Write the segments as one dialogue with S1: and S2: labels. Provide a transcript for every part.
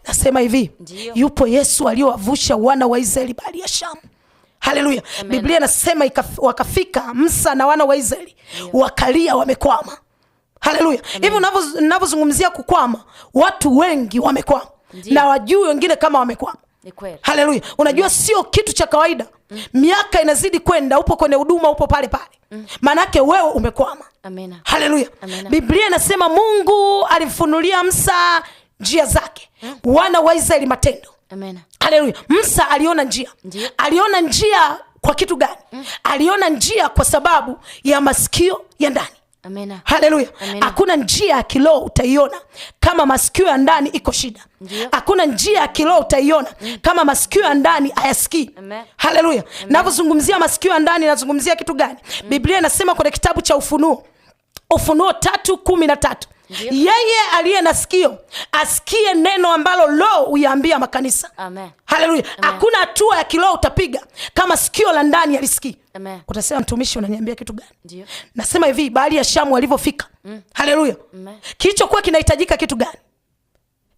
S1: Nasema hivi,
S2: Ndiyo.
S1: Yupo Yesu aliyowavusha wana wa Israeli bahari ya Shamu. Haleluya. Biblia inasema wakafika Musa na wana wa Israeli wakalia wamekwama. Haleluya. Hivi unavyozungumzia kukwama, watu wengi wamekwama. Na wajui wengine kama wamekwama. Haleluya. Unajua sio kitu cha kawaida. Miaka inazidi kwenda, upo kwenye huduma, upo pale pale. Manake wewe umekwama. Haleluya. Biblia inasema Mungu alifunulia Musa njia zake, wana wa Israeli matendo. Haleluya. Musa aliona njia. Aliona njia kwa kitu gani? Aliona njia kwa sababu ya masikio ya ndani. Haleluya. Hakuna njia ya kiroho utaiona kama masikio ya ndani iko shida. Hakuna njia ya kiroho utaiona kama masikio ya ndani hayasikii. Haleluya. Ninapozungumzia masikio ya ndani nazungumzia kitu gani? Biblia inasema kwenye kitabu cha Ufunuo 3:13, yeye aliye na sikio asikie neno ambalo Roho huyaambia makanisa. Haleluya. Hakuna hatua ya kiroho utapiga kama sikio la ndani alisikii. Utasema mtumishi unaniambia kitu gani? Nasema hivi, bahari ya Shamu walivyofika. Haleluya. Kilichokuwa kinahitajika kitu gani?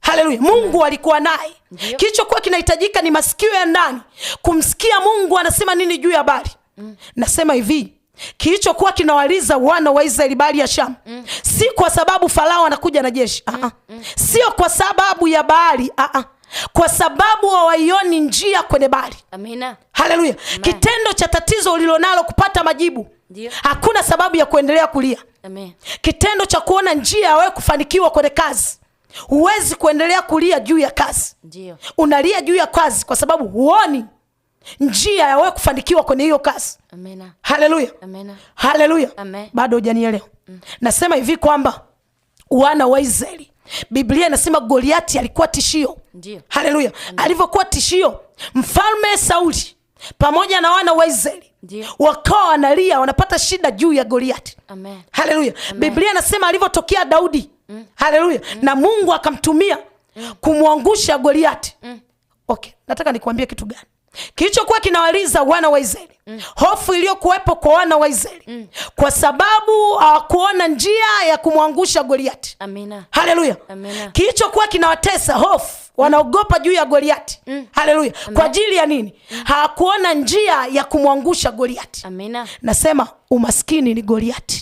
S1: Haleluya. Mungu alikuwa naye. Kilichokuwa kinahitajika ni masikio ya ndani kumsikia Mungu anasema nini juu ya bahari. Nasema hivi, kilichokuwa kinawaliza wana wa Israeli bahari ya Shamu, si kwa sababu Farao anakuja na jeshi. Sio kwa sababu ya bahari. Kwa sababu hawaioni njia kwenye bahari. Haleluya. Kitendo cha tatizo ulilonalo kupata majibu, hakuna sababu ya kuendelea kulia. Kitendo cha kuona njia ya wewe kufanikiwa kwenye kazi, huwezi kuendelea kulia juu ya kazi. Unalia juu ya kazi kwa sababu huoni njia ya wewe kufanikiwa kwenye hiyo kazi. Haleluya. Haleluya. Bado hujanielewa. Nasema hivi kwamba wana wa Israeli, Biblia inasema Goliati alikuwa tishio. Haleluya. Alivyokuwa tishio, mfalme Sauli pamoja na wana wa Israeli wakawa wanalia, wanapata shida juu ya Goliati. Haleluya. Biblia inasema alivyotokea Daudi, haleluya, na Mungu akamtumia kumwangusha Goliati. Okay, nataka nikuambie kitu gani kilichokuwa kinawaliza wana wa Israeli. Hofu iliyokuwepo kwa wana wa Israeli kwa sababu hawakuona njia ya kumwangusha Goliati. Haleluya. Kilichokuwa kinawatesa hofu, wanaogopa juu ya Goliati. Haleluya. Kwa ajili ya nini? Hawakuona njia ya kumwangusha Goliati. Nasema umaskini ni Goliati.